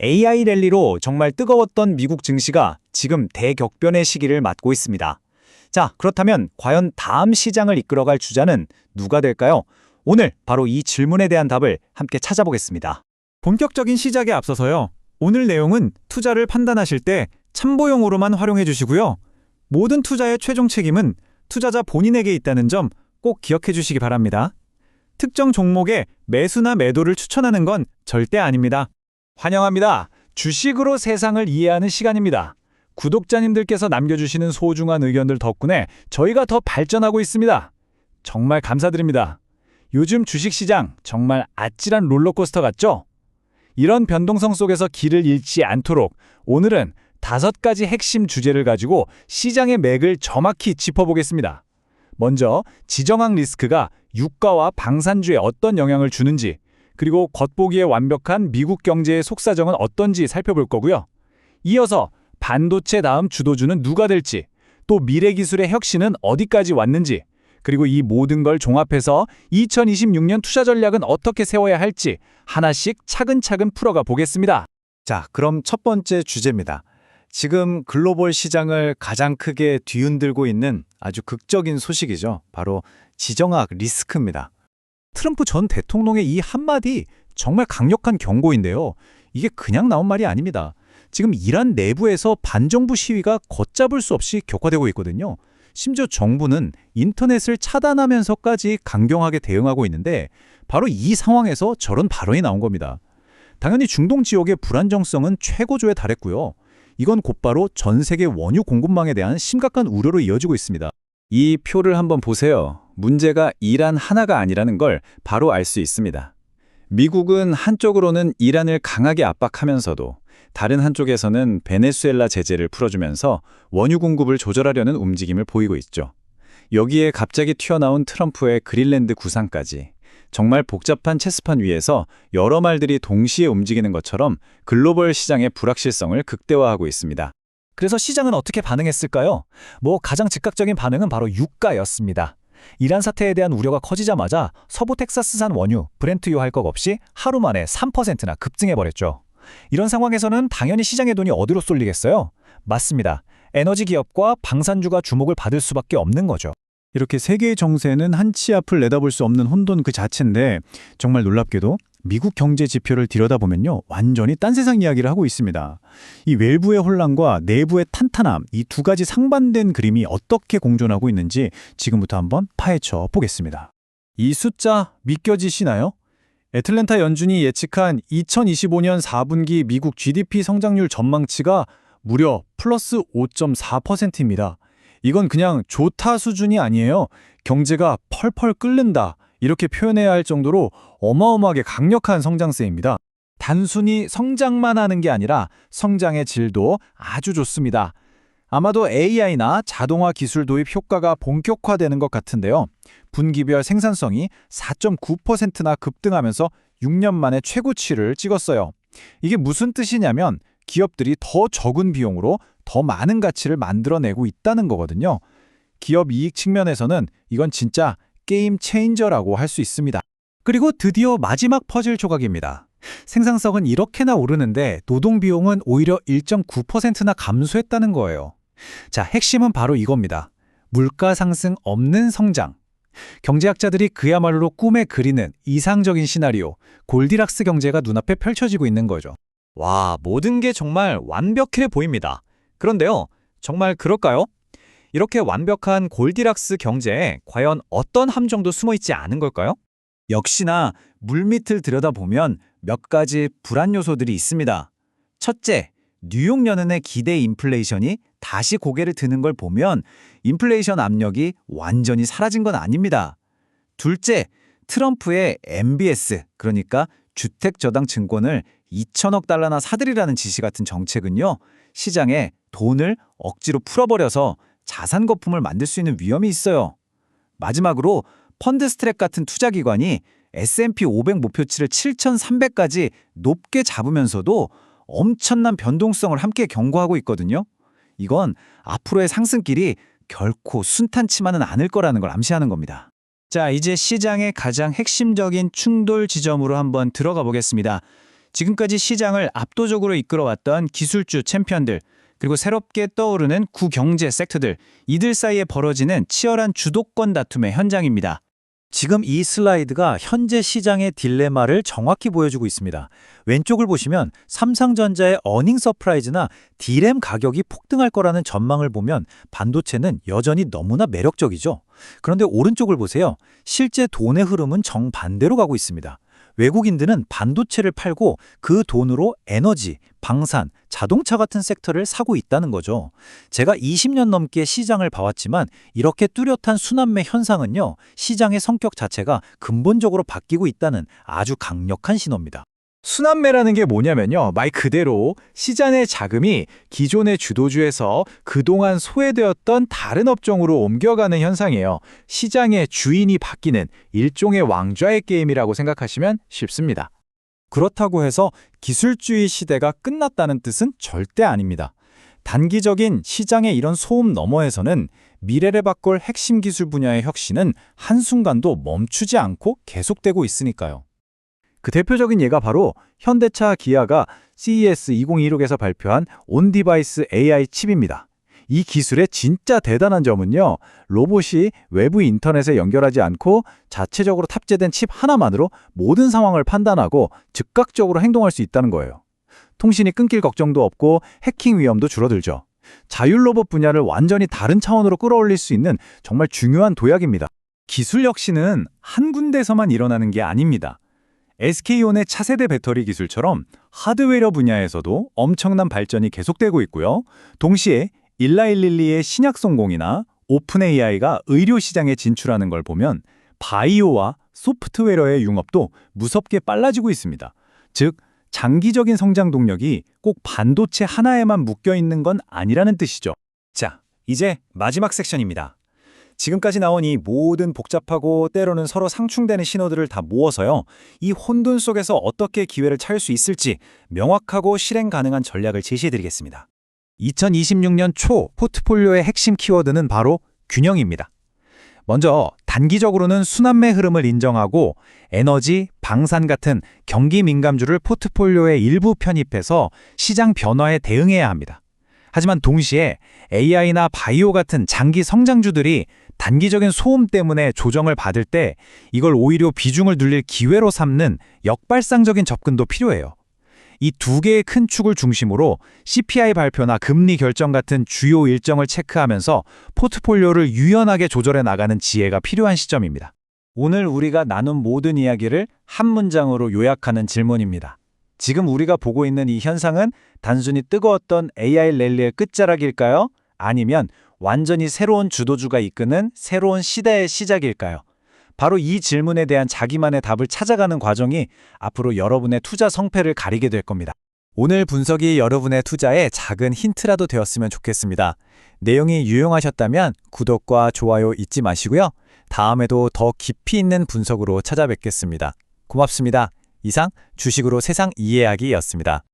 AI 랠리로 정말 뜨거웠던 미국 증시가 지금 대격변의 시기를 맞고 있습니다. 자, 그렇다면 과연 다음 시장을 이끌어갈 주자는 누가 될까요? 오늘 바로 이 질문에 대한 답을 함께 찾아보겠습니다. 본격적인 시작에 앞서서요. 오늘 내용은 투자를 판단하실 때 참고용으로만 활용해 주시고요. 모든 투자의 최종 책임은 투자자 본인에게 있다는 점 꼭 기억해 주시기 바랍니다. 특정 종목의 매수나 매도를 추천하는 건 절대 아닙니다. 환영합니다. 주식으로 세상을 이해하는 시간입니다. 구독자님들께서 남겨주시는 소중한 의견들 덕분에 저희가 더 발전하고 있습니다. 정말 감사드립니다. 요즘 주식시장 정말 아찔한 롤러코스터 같죠? 이런 변동성 속에서 길을 잃지 않도록 오늘은 5가지 핵심 주제를 가지고 시장의 맥을 정확히 짚어보겠습니다. 먼저 지정학 리스크가 유가와 방산주에 어떤 영향을 주는지, 그리고 겉보기에 완벽한 미국 경제의 속사정은 어떤지 살펴볼 거고요. 이어서 반도체 다음 주도주는 누가 될지, 또 미래 기술의 혁신은 어디까지 왔는지, 그리고 이 모든 걸 종합해서 2026년 투자 전략은 어떻게 세워야 할지 하나씩 차근차근 풀어가 보겠습니다. 자, 그럼 첫 번째 주제입니다. 지금 글로벌 시장을 가장 크게 뒤흔들고 있는 아주 극적인 소식이죠. 바로 지정학 리스크입니다. 트럼프 전 대통령의 이 한마디 정말 강력한 경고인데요. 이게 그냥 나온 말이 아닙니다. 지금 이란 내부에서 반정부 시위가 걷잡을 수 없이 격화되고 있거든요. 심지어 정부는 인터넷을 차단하면서까지 강경하게 대응하고 있는데 바로 이 상황에서 저런 발언이 나온 겁니다. 당연히 중동 지역의 불안정성은 최고조에 달했고요. 이건 곧바로 전 세계 원유 공급망에 대한 심각한 우려로 이어지고 있습니다. 이 표를 한번 보세요. 문제가 이란 하나가 아니라는 걸 바로 알 수 있습니다. 미국은 한쪽으로는 이란을 강하게 압박하면서도 다른 한쪽에서는 베네수엘라 제재를 풀어주면서 원유 공급을 조절하려는 움직임을 보이고 있죠. 여기에 갑자기 튀어나온 트럼프의 그린랜드 구상까지 정말 복잡한 체스판 위에서 여러 말들이 동시에 움직이는 것처럼 글로벌 시장의 불확실성을 극대화하고 있습니다. 그래서 시장은 어떻게 반응했을까요? 가장 즉각적인 반응은 바로 유가였습니다. 이란 사태에 대한 우려가 커지자마자 서부 텍사스산 원유, 브렌트유 할 것 없이 하루 만에 3%나 급등해버렸죠. 이런 상황에서는 당연히 시장의 돈이 어디로 쏠리겠어요? 맞습니다. 에너지 기업과 방산주가 주목을 받을 수밖에 없는 거죠. 이렇게 세계의 정세는 한치 앞을 내다볼 수 없는 혼돈 그 자체인데 정말 놀랍게도 미국 경제 지표를 들여다보면요. 완전히 딴 세상 이야기를 하고 있습니다. 이 외부의 혼란과 내부의 탄탄함, 이 두 가지 상반된 그림이 어떻게 공존하고 있는지 지금부터 한번 파헤쳐 보겠습니다. 이 숫자 믿겨지시나요? 애틀랜타 연준이 예측한 2025년 4분기 미국 GDP 성장률 전망치가 무려 플러스 5.4%입니다. 이건 그냥 좋다 수준이 아니에요. 경제가 펄펄 끓는다. 이렇게 표현해야 할 정도로 어마어마하게 강력한 성장세입니다. 단순히 성장만 하는 게 아니라 성장의 질도 아주 좋습니다. 아마도 AI나 자동화 기술 도입 효과가 본격화되는 것 같은데요. 분기별 생산성이 4.9%나 급등하면서 6년 만에 최고치를 찍었어요. 이게 무슨 뜻이냐면 기업들이 더 적은 비용으로 더 많은 가치를 만들어내고 있다는 거거든요. 기업 이익 측면에서는 이건 진짜 게임 체인저라고 할 수 있습니다. 그리고 드디어 마지막 퍼즐 조각입니다. 생산성은 이렇게나 오르는데 노동 비용은 오히려 1.9%나 감소했다는 거예요. 자, 핵심은 바로 이겁니다. 물가 상승 없는 성장. 경제학자들이 그야말로 꿈에 그리는 이상적인 시나리오, 골디락스 경제가 눈앞에 펼쳐지고 있는 거죠. 와, 모든 게 정말 완벽해 보입니다. 그런데요, 정말 그럴까요? 이렇게 완벽한 골디락스 경제에 과연 어떤 함정도 숨어있지 않은 걸까요? 역시나 물밑을 들여다보면 몇 가지 불안 요소들이 있습니다. 첫째, 뉴욕 연은의 기대 인플레이션이 다시 고개를 드는 걸 보면 인플레이션 압력이 완전히 사라진 건 아닙니다. 둘째, 트럼프의 MBS, 그러니까 주택저당증권을 2천억 달러나 사들이라는 지시 같은 정책은요, 시장에 돈을 억지로 풀어버려서 자산 거품을 만들 수 있는 위험이 있어요. 마지막으로 펀드스트랩 같은 투자기관이 S&P 500 목표치를 7,300까지 높게 잡으면서도 엄청난 변동성을 함께 경고하고 있거든요. 이건 앞으로의 상승길이 결코 순탄치만은 않을 거라는 걸 암시하는 겁니다. 자, 이제 시장의 가장 핵심적인 충돌 지점으로 한번 들어가 보겠습니다. 지금까지 시장을 압도적으로 이끌어왔던 기술주 챔피언들, 그리고 새롭게 떠오르는 구경제 섹터들, 이들 사이에 벌어지는 치열한 주도권 다툼의 현장입니다. 지금 이 슬라이드가 현재 시장의 딜레마를 정확히 보여주고 있습니다. 왼쪽을 보시면 삼성전자의 어닝 서프라이즈나 D램 가격이 폭등할 거라는 전망을 보면 반도체는 여전히 너무나 매력적이죠. 그런데 오른쪽을 보세요. 실제 돈의 흐름은 정반대로 가고 있습니다. 외국인들은 반도체를 팔고 그 돈으로 에너지, 방산, 자동차 같은 섹터를 사고 있다는 거죠. 제가 20년 넘게 시장을 봐왔지만 이렇게 뚜렷한 순환매 현상은요, 시장의 성격 자체가 근본적으로 바뀌고 있다는 아주 강력한 신호입니다. 순환매라는 게 뭐냐면요. 말 그대로 시장의 자금이 기존의 주도주에서 그동안 소외되었던 다른 업종으로 옮겨가는 현상이에요. 시장의 주인이 바뀌는 일종의 왕좌의 게임이라고 생각하시면 쉽습니다. 그렇다고 해서 기술주의 시대가 끝났다는 뜻은 절대 아닙니다. 단기적인 시장의 이런 소음 너머에서는 미래를 바꿀 핵심 기술 분야의 혁신은 한순간도 멈추지 않고 계속되고 있으니까요. 그 대표적인 예가 바로 현대차 기아가 CES 2026에서 발표한 온디바이스 AI 칩입니다. 이 기술의 진짜 대단한 점은요, 로봇이 외부 인터넷에 연결하지 않고 자체적으로 탑재된 칩 하나만으로 모든 상황을 판단하고 즉각적으로 행동할 수 있다는 거예요. 통신이 끊길 걱정도 없고 해킹 위험도 줄어들죠. 자율 로봇 분야를 완전히 다른 차원으로 끌어올릴 수 있는 정말 중요한 도약입니다. 기술 혁신은 한 군데서만 일어나는 게 아닙니다. SK온의 차세대 배터리 기술처럼 하드웨어 분야에서도 엄청난 발전이 계속되고 있고요. 동시에 1112의 신약 성공이나 오픈 AI가 의료 시장에 진출하는 걸 보면 바이오와 소프트웨어의 융합도 무섭게 빨라지고 있습니다. 즉, 장기적인 성장 동력이 꼭 반도체 하나에만 묶여 있는 건 아니라는 뜻이죠. 자, 이제 마지막 섹션입니다. 지금까지 나온 이 모든 복잡하고 때로는 서로 상충되는 신호들을 다 모어서요, 이 혼돈 속에서 어떻게 기회를 찾을 수 있을지 명확하고 실행 가능한 전략을 제시해드리겠습니다. 2026년 초 포트폴리오의 핵심 키워드는 바로 균형입니다. 먼저 단기적으로는 순환매 흐름을 인정하고 에너지, 방산 같은 경기 민감주를 포트폴리오에 일부 편입해서 시장 변화에 대응해야 합니다. 하지만 동시에 AI나 바이오 같은 장기 성장주들이 단기적인 소음 때문에 조정을 받을 때 이걸 오히려 비중을 늘릴 기회로 삼는 역발상적인 접근도 필요해요. 이 두 개의 큰 축을 중심으로 CPI 발표나 금리 결정 같은 주요 일정을 체크하면서 포트폴리오를 유연하게 조절해 나가는 지혜가 필요한 시점입니다. 오늘 우리가 나눈 모든 이야기를 한 문장으로 요약하는 질문입니다. 지금 우리가 보고 있는 이 현상은 단순히 뜨거웠던 AI 랠리의 끝자락일까요? 아니면 완전히 새로운 주도주가 이끄는 새로운 시대의 시작일까요? 바로 이 질문에 대한 자기만의 답을 찾아가는 과정이 앞으로 여러분의 투자 성패를 가리게 될 겁니다. 오늘 분석이 여러분의 투자에 작은 힌트라도 되었으면 좋겠습니다. 내용이 유용하셨다면 구독과 좋아요 잊지 마시고요. 다음에도 더 깊이 있는 분석으로 찾아뵙겠습니다. 고맙습니다. 이상 주식으로 세상 이해하기였습니다.